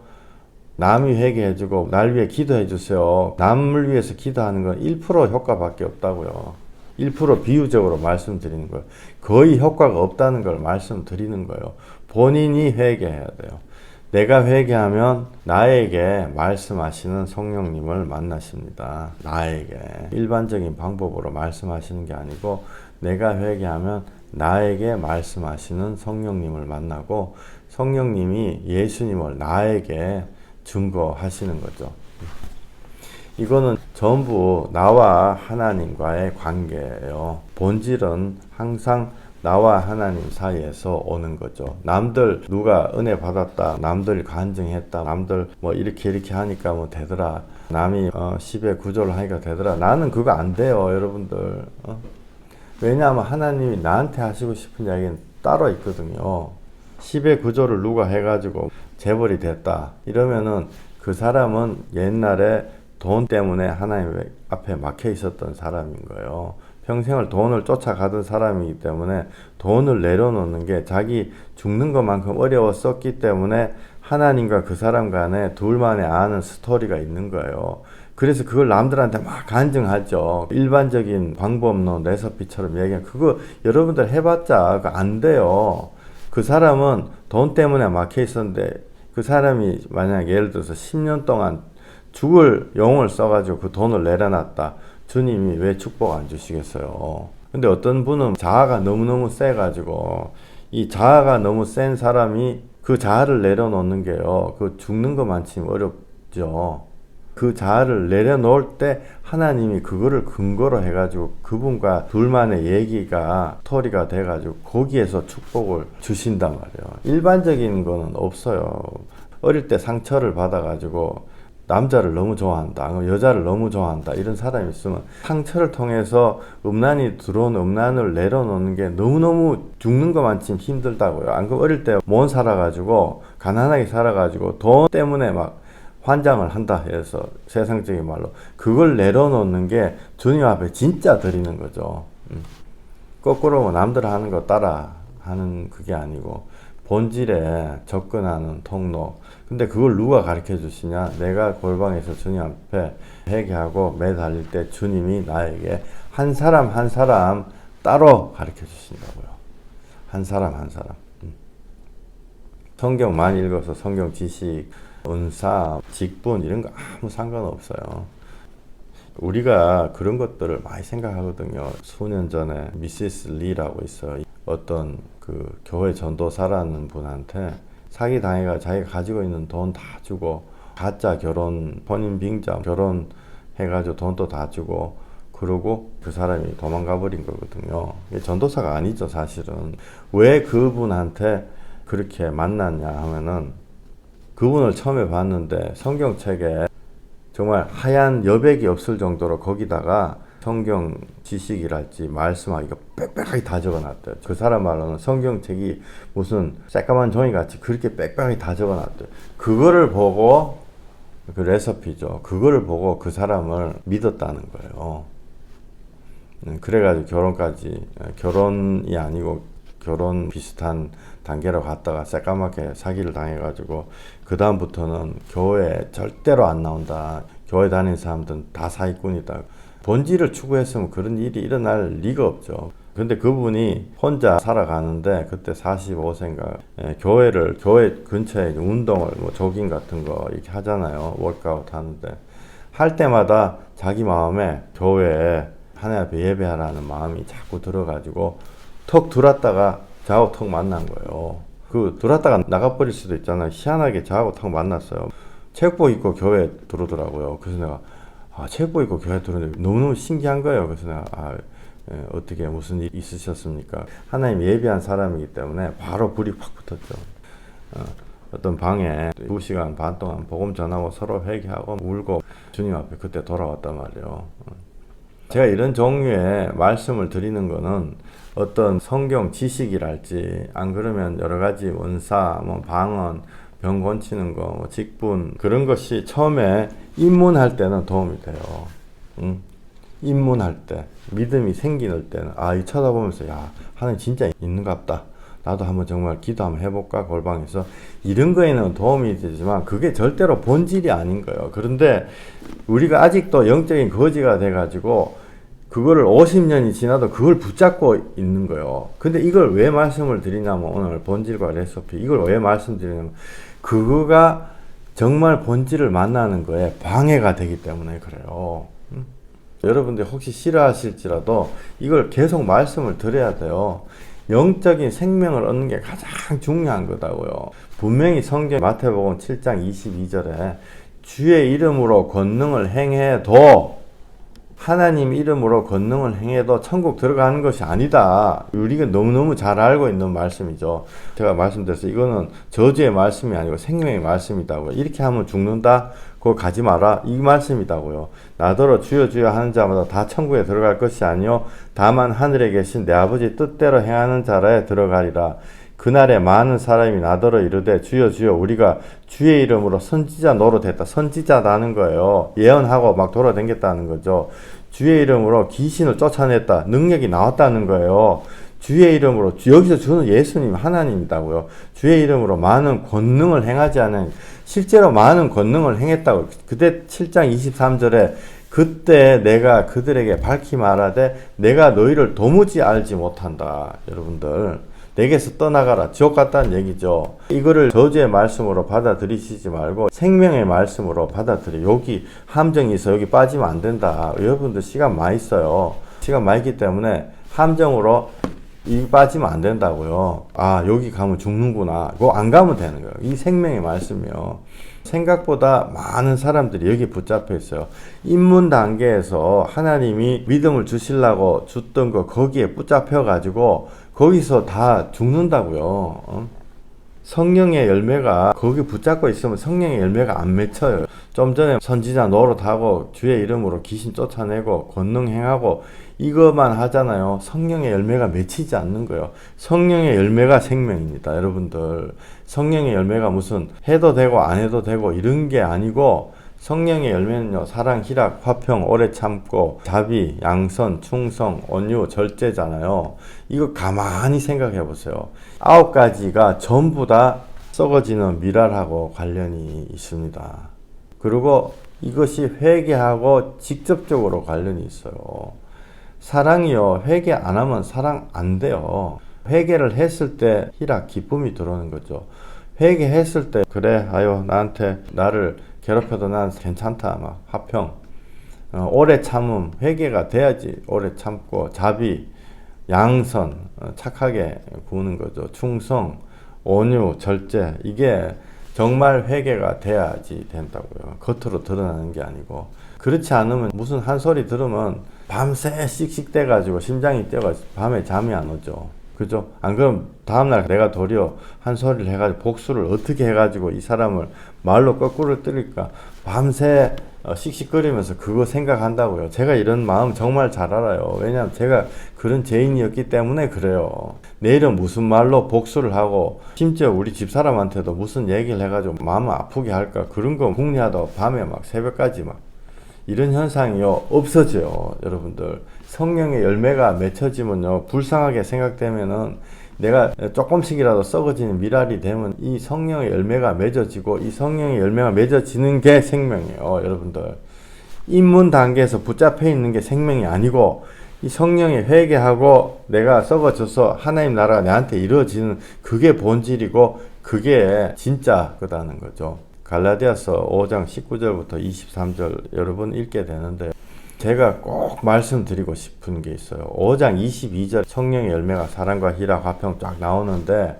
남이 회개해주고 날 위해 기도해주세요. 남을 위해서 기도하는 건 1% 효과밖에 없다고요. 1% 비유적으로 말씀드리는 거예요. 거의 효과가 없다는 걸 말씀드리는 거예요. 본인이 회개해야 돼요. 내가 회개하면 나에게 말씀하시는 성령님을 만나십니다. 나에게. 일반적인 방법으로 말씀하시는 게 아니고 내가 회개하면 나에게 말씀하시는 성령님을 만나고 성령님이 예수님을 나에게 증거하시는 거죠. 이거는 전부 나와 하나님과의 관계예요. 본질은 항상 나와 하나님 사이에서 오는 거죠. 남들 누가 은혜 받았다, 남들 간증했다, 남들 뭐 이렇게 하니까 뭐 되더라, 남이 10의 구조를 하니까 되더라. 나는 그거 안 돼요, 여러분들. 왜냐하면 하나님이 나한테 하시고 싶은 이야기는 따로 있거든요. 10의 구조를 누가 해가지고 재벌이 됐다 이러면은 그 사람은 옛날에 돈 때문에 하나님 앞에 막혀 있었던 사람인 거예요. 평생을 돈을 쫓아가던 사람이기 때문에 돈을 내려놓는 게 자기 죽는 것만큼 어려웠었기 때문에 하나님과 그 사람 간에 둘만의 아는 스토리가 있는 거예요. 그래서 그걸 남들한테 막 간증하죠. 일반적인 방법론 레시피처럼 얘기하면 그거 여러분들 해봤자 그거 안 돼요. 그 사람은 돈 때문에 막혀 있었는데 그 사람이 만약 예를 들어서 10년 동안 죽을 용을 써가지고 그 돈을 내려놨다. 주님이 왜 축복 안 주시겠어요? 근데 어떤 분은 자아가 너무너무 세가지고 이 자아가 너무 센 사람이 그 자아를 내려놓는 게요. 그 죽는 것만큼 어렵죠. 그 자아를 내려놓을 때 하나님이 그거를 근거로 해가지고 그분과 둘만의 얘기가 스토리가 돼가지고 거기에서 축복을 주신단 말이에요. 일반적인 거는 없어요. 어릴 때 상처를 받아가지고 남자를 너무 좋아한다, 여자를 너무 좋아한다 이런 사람이 있으면 상처를 통해서 음란이 들어온 음란을 내려놓는 게 너무너무 죽는 것만큼 힘들다고요. 안 그러면 어릴 때 못 살아가지고 가난하게 살아가지고 돈 때문에 막 환장을 한다 해서 세상적인 말로 그걸 내려놓는 게 주님 앞에 진짜 드리는 거죠. 거꾸로 남들 하는 거 따라 하는 그게 아니고 본질에 접근하는 통로. 근데 그걸 누가 가르쳐 주시냐? 내가 골방에서 주님 앞에 회개하고 매달릴 때 주님이 나에게 한 사람 한 사람 따로 가르쳐 주신다고요. 한 사람 한 사람. 성경 많이 읽어서 성경 지식, 은사, 직분 이런 거 아무 상관없어요. 우리가 그런 것들을 많이 생각하거든요. 수년 전에 미시스 리라고 있어요. 어떤 그 교회 전도사라는 분한테 사기 당해가 자기가 가지고 있는 돈 다 주고 가짜 결혼, 혼인 빙자 결혼해가지고 돈도 다 주고 그러고 그 사람이 도망가 버린 거거든요. 전도사가 아니죠, 사실은. 왜 그분한테 그렇게 만났냐 하면은 그분을 처음에 봤는데 성경책에 정말 하얀 여백이 없을 정도로 거기다가 성경 지식이랄지 말씀하기가 빽빽하게 다 적어놨대요. 그 사람 말로는 성경책이 무슨 새까만 종이같이 그렇게 빽빽하게 다 적어놨대요. 그거를 보고 그 레시피죠. 그거를 보고 그 사람을 믿었다는 거예요. 그래가지고 결혼까지, 결혼이 아니고 결혼 비슷한 단계로 갔다가 새까맣게 사기를 당해가지고 그 다음부터는 교회에 절대로 안 나온다. 교회 다니는 사람들은 다 사기꾼이다. 본질을 추구했으면 그런 일이 일어날 리가 없죠. 근데 그분이 혼자 살아가는데 그때 45세인가 교회 근처에 운동을 뭐 조깅 같은 거 이렇게 하잖아요. 워크아웃 하는데 할 때마다 자기 마음에 교회에 하나님 앞에 예배하라는 마음이 자꾸 들어가지고 턱 들었다가 좌우 턱 만난 거예요. 그 들어왔다가 나가버릴 수도 있잖아요. 희한하게 저하고 탁 만났어요. 체육복 입고 교회 들어오더라고요. 그래서 내가 체육복 입고 교회 들어오는데 너무너무 신기한 거예요. 그래서 내가 어떻게 무슨 일 있으셨습니까? 하나님 예비한 사람이기 때문에 바로 불이 확 붙었죠. 어떤 방에 2시간 반 동안 복음 전하고 서로 회개하고 울고 주님 앞에 그때 돌아왔단 말이에요. 제가 이런 종류의 말씀을 드리는 거는 어떤 성경 지식이랄지 안 그러면 여러 가지 원사, 방언, 병 고치는 거, 직분 그런 것이 처음에 입문할 때는 도움이 돼요. 입문할 때 믿음이 생기는 때는 이 쳐다보면서 하나님 진짜 있는갑다. 나도 한번 정말 기도 한번 해볼까 골방에서 이런 거에는 도움이 되지만 그게 절대로 본질이 아닌 거예요. 그런데 우리가 아직도 영적인 거지가 돼가지고 그거를 50년이 지나도 그걸 붙잡고 있는 거예요. 근데 이걸 왜 말씀을 드리냐면 오늘 본질과 레시피 이걸 왜 말씀드리냐면 그거가 정말 본질을 만나는 거에 방해가 되기 때문에 그래요. 여러분들 혹시 싫어하실지라도 이걸 계속 말씀을 드려야 돼요. 영적인 생명을 얻는 게 가장 중요한 거다고요. 분명히 성경 마태복음 7장 22절에 주의 이름으로 권능을 행해도 하나님 이름으로 권능을 행해도 천국 들어가는 것이 아니다. 우리가 너무너무 잘 알고 있는 말씀이죠. 제가 말씀드렸어요. 이거는 저주의 말씀이 아니고 생명의 말씀이다고요. 이렇게 하면 죽는다? 그거 가지 마라. 이 말씀이다고요. 나더러 주여 주여 하는 자마다 다 천국에 들어갈 것이 아니요 다만 하늘에 계신 내 아버지 뜻대로 행하는 자라에 들어가리라. 그날에 많은 사람이 나더러 이르되 주여 주여 우리가 주의 이름으로 선지자 노릇했다. 선지자라는 거예요. 예언하고 막 돌아다녔다는 거죠. 주의 이름으로 귀신을 쫓아냈다. 능력이 나왔다는 거예요. 주의 이름으로 여기서 주는 예수님 하나님이다고요. 주의 이름으로 많은 권능을 행하지 않은 실제로 많은 권능을 행했다고. 그때 7장 23절에 그때 내가 그들에게 밝히 말하되 내가 너희를 도무지 알지 못한다. 여러분들 내게서 떠나가라. 지옥 갔다는 얘기죠. 이거를 저주의 말씀으로 받아들이시지 말고 생명의 말씀으로 받아들여. 여기 함정이 있어. 여기 빠지면 안 된다. 여러분들 시간 많이 써요. 시간 많이 있기 때문에 함정으로 이 빠지면 안 된다고요. 여기 가면 죽는구나. 그거 안 가면 되는 거예요. 이 생명의 말씀이요. 생각보다 많은 사람들이 여기 붙잡혀 있어요. 입문 단계에서 하나님이 믿음을 주시려고 줬던 거 거기에 붙잡혀 가지고 거기서 다 죽는다고요. 성령의 열매가 거기 붙잡고 있으면 성령의 열매가 안 맺혀요. 좀 전에 선지자 노릇하고 주의 이름으로 귀신 쫓아내고 권능 행하고 이것만 하잖아요. 성령의 열매가 맺히지 않는 거예요. 성령의 열매가 생명입니다. 여러분들 성령의 열매가 무슨 해도 되고 안 해도 되고 이런 게 아니고 성령의 열매는요. 사랑, 희락, 화평, 오래 참고, 자비, 양선, 충성, 온유, 절제잖아요. 이거 가만히 생각해 보세요. 9가지가 전부 다 썩어지는 미랄하고 관련이 있습니다. 그리고 이것이 회개하고 직접적으로 관련이 있어요. 사랑이요. 회개 안 하면 사랑 안 돼요. 회개를 했을 때 희락, 기쁨이 들어오는 거죠. 회개했을 때 그래 나한테 나를 괴롭혀도 난 괜찮다. 막 화평, 오래 참음, 회개가 돼야지 오래 참고, 자비, 양선, 착하게 구는 거죠. 충성, 온유, 절제, 이게 정말 회개가 돼야지 된다고요. 겉으로 드러나는 게 아니고. 그렇지 않으면 무슨 한 소리 들으면 밤새 씩씩대 가지고 심장이 뛰어가지고 밤에 잠이 안 오죠. 그죠? 안 그럼 다음날 내가 도리어 한 소리를 해가지고 복수를 어떻게 해가지고 이 사람을 말로 거꾸로 때릴까 밤새 씩씩거리면서 그거 생각한다고요. 제가 이런 마음 정말 잘 알아요. 왜냐하면 제가 그런 죄인이었기 때문에 그래요. 내일은 무슨 말로 복수를 하고 심지어 우리 집사람한테도 무슨 얘기를 해가지고 마음을 아프게 할까 그런 거 궁리하다가 밤에 막 새벽까지 막 이런 현상이요 없어져요. 여러분들 성령의 열매가 맺혀지면요 불쌍하게 생각되면은 내가 조금씩이라도 썩어지는 미랄이 되면 이 성령의 열매가 맺어지고 이 성령의 열매가 맺어지는 게 생명이에요. 여러분들 입문 단계에서 붙잡혀 있는 게 생명이 아니고 이 성령이 회개하고 내가 썩어져서 하나님 나라가 내한테 이루어지는 그게 본질이고 그게 진짜 거다는 거죠. 갈라디아서 5장 19절부터 23절 여러분 읽게 되는데 제가 꼭 말씀드리고 싶은 게 있어요. 5장 22절 성령의 열매가 사랑과 희락, 화평 쫙 나오는데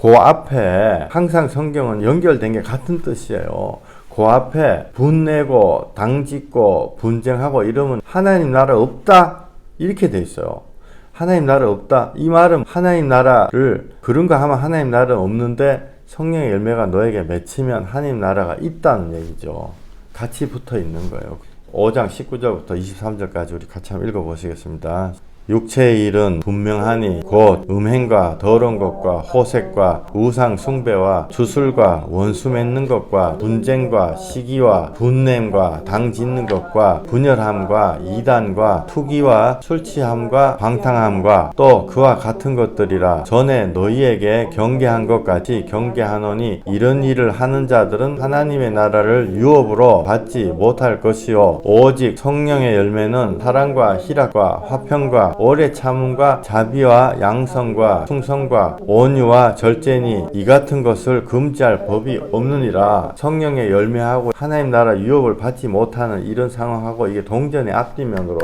그 앞에 항상 성경은 연결된 게 같은 뜻이에요. 그 앞에 분내고 당짓고 분쟁하고 이러면 하나님 나라 없다 이렇게 돼 있어요. 하나님 나라 없다. 이 말은 하나님 나라를 그런 거 하면 하나님 나라는 없는데 성령의 열매가 너에게 맺히면 하나님 나라가 있다는 얘기죠. 같이 붙어 있는 거예요. 5장 19절부터 23절까지 우리 같이 한번 읽어보시겠습니다. 육체의 일은 분명하니 곧 음행과 더러운 것과 호색과 우상 숭배와 주술과 원수 맺는 것과 분쟁과 시기와 분냄과 당 짓는 것과 분열함과 이단과 투기와 술 취함과 방탕함과 또 그와 같은 것들이라. 전에 너희에게 경계한 것 같이 경계하노니 이런 일을 하는 자들은 하나님의 나라를 유업으로 받지 못할 것이요 오직 성령의 열매는 사랑과 희락과 화평과 오래 참음과 자비와 양성과 충성과 온유와 절제니 이 같은 것을 금지할 법이 없느니라. 성령의 열매하고 하나님 나라 유업을 받지 못하는 이런 상황하고 이게 동전의 앞뒤면으로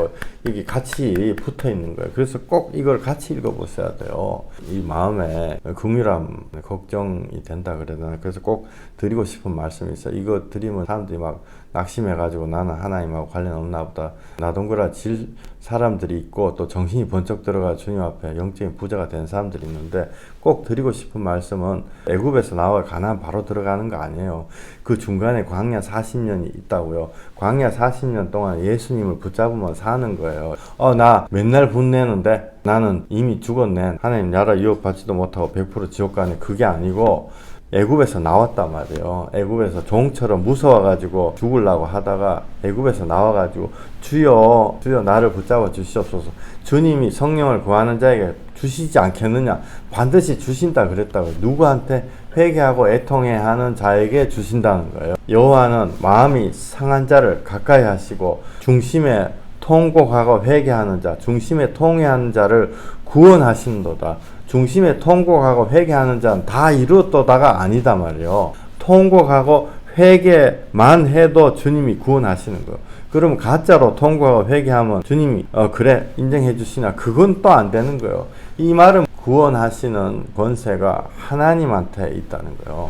이게 같이 붙어 있는 거예요. 그래서 꼭 이걸 같이 읽어보셔야 돼요. 이 마음에 긍휼함, 걱정이 된다 그래야 되나. 그래서 꼭 드리고 싶은 말씀이 있어요. 이거 드리면 사람들이 막 낙심해가지고 나는 하나님하고 관련 없나 보다 나동그라 질 사람들이 있고 또 정신이 번쩍 들어가 주님 앞에 영적인 부자가 된 사람들이 있는데 꼭 드리고 싶은 말씀은 애굽에서 나와 가나안 바로 들어가는 거 아니에요. 그 중간에 광야 40년이 있다고요. 광야 40년 동안 예수님을 붙잡으면 사는 거예요. 나 맨날 분내는데 나는 이미 죽었네. 하나님 나라 유업받지도 못하고 100% 지옥 가네. 그게 아니고 애굽에서 나왔단 말이에요. 애굽에서 종처럼 무서워가지고 죽으려고 하다가 애굽에서 나와가지고 주여 나를 붙잡아 주시옵소서. 주님이 성령을 구하는 자에게 주시지 않겠느냐. 반드시 주신다 그랬다고요. 누구한테? 회개하고 애통해하는 자에게 주신다는 거예요. 여호와는 마음이 상한 자를 가까이 하시고 중심에 통곡하고 회개하는 자, 중심에 통회하는 자를 구원하시는도다. 중심에 통곡하고 회개하는 자는 다 이루었도다가 아니다 말이에요. 통곡하고 회개만 해도 주님이 구원하시는 거예요. 그러면 가짜로 통곡하고 회개하면 주님이 그래 인정해 주시나. 그건 또 안 되는 거예요. 이 말은 구원하시는 권세가 하나님한테 있다는 거예요.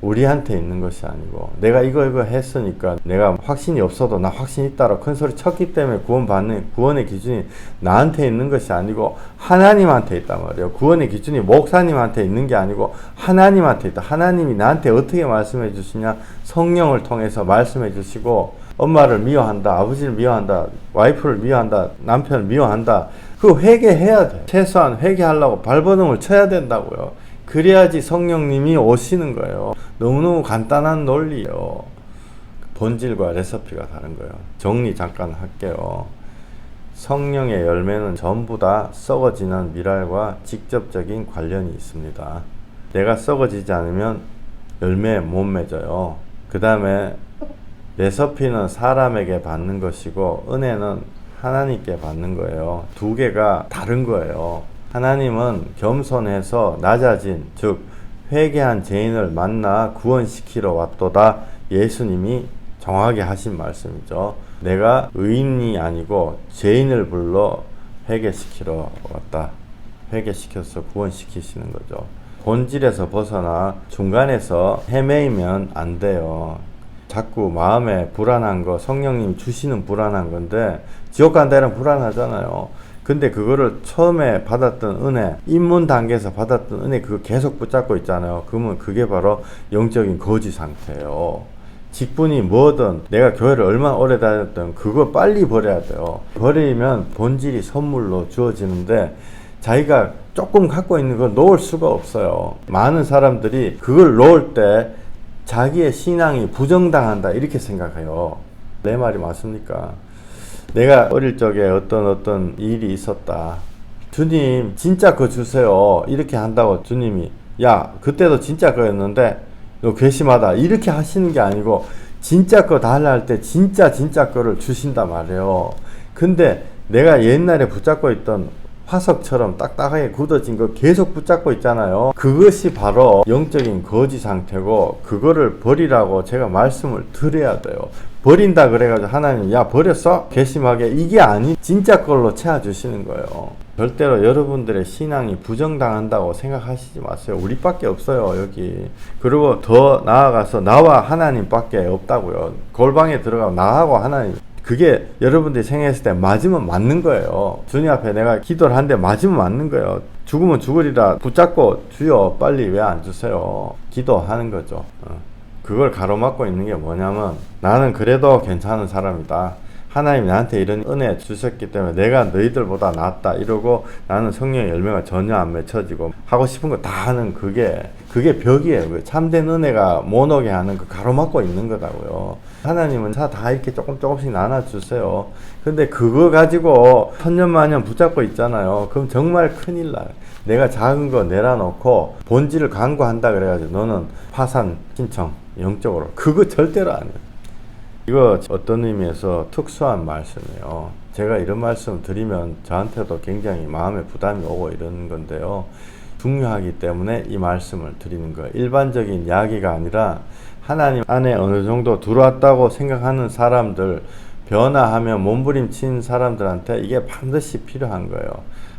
우리한테 있는 것이 아니고 내가 이거 했으니까 내가 확신이 없어도 나 확신 있다라고 큰 소리 쳤기 때문에 구원받는 구원의 기준이 나한테 있는 것이 아니고 하나님한테 있단 말이에요. 구원의 기준이 목사님한테 있는 게 아니고 하나님한테 있다. 하나님이 나한테 어떻게 말씀해 주시냐. 성령을 통해서 말씀해 주시고 엄마를 미워한다. 아버지를 미워한다. 와이프를 미워한다. 남편을 미워한다. 그거 회개해야 돼. 최소한 회개하려고 발버둥을 쳐야 된다고요. 그래야지 성령님이 오시는 거예요. 너무너무 간단한 논리예요. 본질과 레시피가 다른 거예요. 정리 잠깐 할게요. 성령의 열매는 전부 다 썩어지는 미랄과 직접적인 관련이 있습니다. 내가 썩어지지 않으면 열매에 못 맺어요. 그 다음에 레시피는 사람에게 받는 것이고 은혜는 하나님께 받는 거예요. 두 개가 다른 거예요. 하나님은 겸손해서 낮아진 즉 회개한 죄인을 만나 구원시키러 왔도다. 예수님이 정확하게 하신 말씀이죠. 내가 의인이 아니고 죄인을 불러 회개시키러 왔다. 회개시켜서 구원시키시는 거죠. 본질에서 벗어나 중간에서 헤매이면 안 돼요. 자꾸 마음에 불안한 거 성령님 주시는 불안한 건데 지옥 간다는 불안하잖아요. 근데 그거를 처음에 받았던 은혜, 입문 단계에서 받았던 은혜 그거 계속 붙잡고 있잖아요. 그러면 그게 바로 영적인 거지 상태예요. 직분이 뭐든 내가 교회를 얼마나 오래 다녔든 그거 빨리 버려야 돼요. 버리면 본질이 선물로 주어지는데 자기가 조금 갖고 있는 걸 놓을 수가 없어요. 많은 사람들이 그걸 놓을 때 자기의 신앙이 부정당한다 이렇게 생각해요. 내 말이 맞습니까? 내가 어릴 적에 어떤 일이 있었다. 주님 진짜 그거 주세요. 이렇게 한다고 주님이 야 그때도 진짜 그거였는데 너 괘씸하다 이렇게 하시는 게 아니고 진짜 거 달라 할 때 진짜 거를 주신단 말이에요. 근데 내가 옛날에 붙잡고 있던 화석처럼 딱딱하게 굳어진 거 계속 붙잡고 있잖아요. 그것이 바로 영적인 거지 상태고 그거를 버리라고 제가 말씀을 드려야 돼요. 버린다 그래가지고 하나님 야 버렸어? 괘씸하게 이게 아니 진짜 걸로 채워주시는 거예요. 절대로 여러분들의 신앙이 부정당한다고 생각하시지 마세요. 우리밖에 없어요, 여기. 그리고 더 나아가서 나와 하나님밖에 없다고요. 골방에 들어가면 나하고 하나님, 그게 여러분들이 생각했을 때 맞으면 맞는 거예요. 주님 앞에 내가 기도를 하는데 맞으면 맞는 거예요. 죽으면 죽으리라 붙잡고 주여 빨리 왜 안 주세요? 기도하는 거죠. 그걸 가로막고 있는 게 뭐냐면 나는 그래도 괜찮은 사람이다. 하나님이 나한테 이런 은혜 주셨기 때문에 내가 너희들보다 낫다 이러고 나는 성령의 열매가 전혀 안 맺혀지고 하고 싶은 거 다 하는 그게 벽이에요. 참된 은혜가 못 오게 하는 그 가로막고 있는 거다고요. 하나님은 다 이렇게 조금씩 나눠주세요. 근데 그거 가지고 천년만년 붙잡고 있잖아요. 그럼 정말 큰일 나요. 내가 작은 거 내려놓고 본질을 간구한다 그래가지고 너는 파산 신청 영적으로 그거 절대로 안 해요. 이거 어떤 의미에서 특수한 말씀이에요. 제가 이런 말씀 드리면 저한테도 굉장히 마음에 부담이 오고 이런 건데요. 중요하기 때문에 이 말씀을 드리는 거예요. 일반적인 이야기가 아니라 하나님 안에 어느 정도 들어왔다고 생각하는 사람들, 변화하며 몸부림친 사람들한테 이게 반드시 필요한 거예요.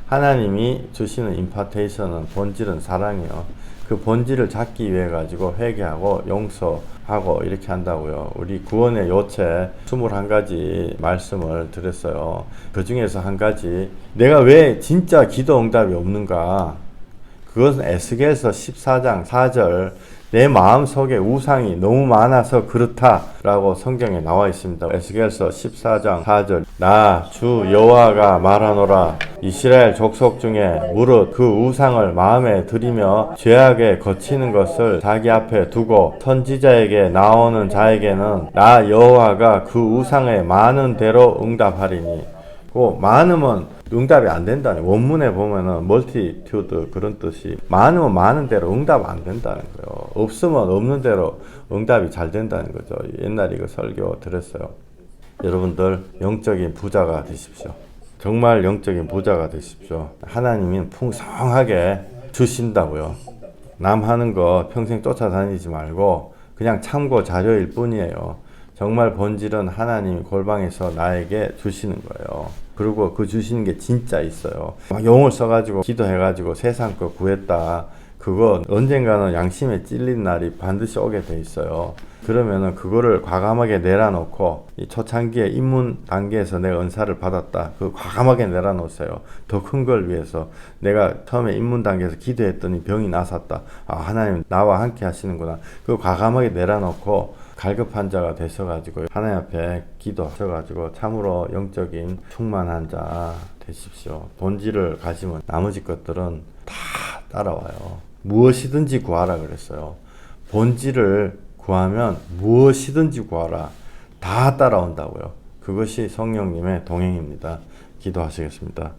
하나님이 주시는 임파테이션은 본질은 사랑이에요. 그 본질을 잡기 위해 가지고 회개하고 용서하고 이렇게 한다고요. 우리 구원의 요체 21가지 말씀을 드렸어요. 그 중에서 한 가지, 내가 왜 진짜 기도 응답이 없는가? 그것은 에스겔서 14장 4절, 내 마음속에 우상이 너무 많아서 그렇다라고 성경에 나와 있습니다. 에스겔서 14장 4절, 나 주 여호와가 말하노라. 이스라엘 족속 중에 무릇 그 우상을 마음에 들이며 죄악에 거치는 것을 자기 앞에 두고 선지자에게 나오는 자에게는 나 여호와가 그 우상에 많은 대로 응답하리니. 그 많으면 응답이 안 된다는, 원문에 보면은 멀티튜드 그런 뜻이, 많으면 많은 대로 응답 안 된다는 거예요. 없으면 없는 대로 응답이 잘 된다는 거죠. 옛날에 이거 설교 들었어요. 여러분들 영적인 부자가 되십시오. 정말 영적인 부자가 되십시오. 하나님은 풍성하게 주신다고요. 남 하는 거 평생 쫓아다니지 말고 그냥 참고 자료일 뿐이에요. 정말 본질은 하나님이 골방에서 나에게 주시는 거예요. 그리고 그 주시는 게 진짜 있어요. 막 용을 써가지고 기도해가지고 세상 거 구했다. 그거 언젠가는 양심에 찔린 날이 반드시 오게 돼 있어요. 그러면은 그거를 과감하게 내려놓고 이 초창기에 입문 단계에서 내가 은사를 받았다. 그거 과감하게 내려놓으세요. 더 큰 걸 위해서. 내가 처음에 입문 단계에서 기도했더니 병이 나섰다. 아, 하나님 나와 함께 하시는구나. 그거 과감하게 내려놓고 갈급한 자가 되셔가지고 하나님 앞에 기도하셔가지고 참으로 영적인 충만한 자 되십시오. 본질을 가지면 나머지 것들은 다 따라와요. 무엇이든지 구하라 그랬어요. 본질을 구하면 무엇이든지 구하라. 다 따라온다고요. 그것이 성령님의 동행입니다. 기도하시겠습니다.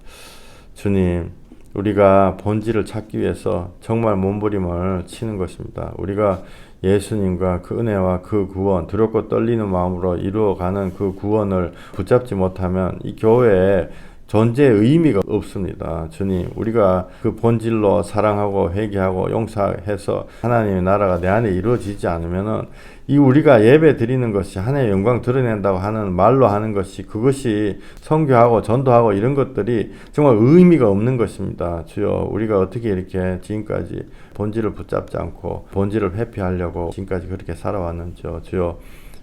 주님, 우리가 본질을 찾기 위해서 정말 몸부림을 치는 것입니다. 우리가 예수님과 그 은혜와 그 구원, 두렵고 떨리는 마음으로 이루어가는 그 구원을 붙잡지 못하면 이 교회에 존재의 의미가 없습니다. 주님, 우리가 그 본질로 사랑하고 회개하고 용서해서 하나님의 나라가 내 안에 이루어지지 않으면은 이 우리가 예배 드리는 것이 하나님의 영광 드러낸다고 하는 말로 하는 것이, 그것이 선교하고 전도하고 이런 것들이 정말 의미가 없는 것입니다. 주여, 우리가 어떻게 이렇게 지금까지 본질을 붙잡지 않고 본질을 회피하려고 지금까지 그렇게 살아왔는지요. 주여,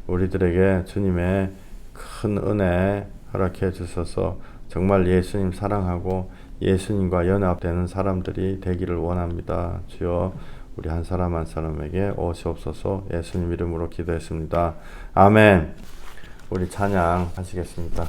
우리들에게 주님의 큰 은혜 허락해 주셔서 정말 예수님 사랑하고 예수님과 연합되는 사람들이 되기를 원합니다. 주여, 우리 한 사람 한 사람에게 오시옵소서. 예수님 이름으로 기도했습니다. 아멘. 우리 찬양 하시겠습니다.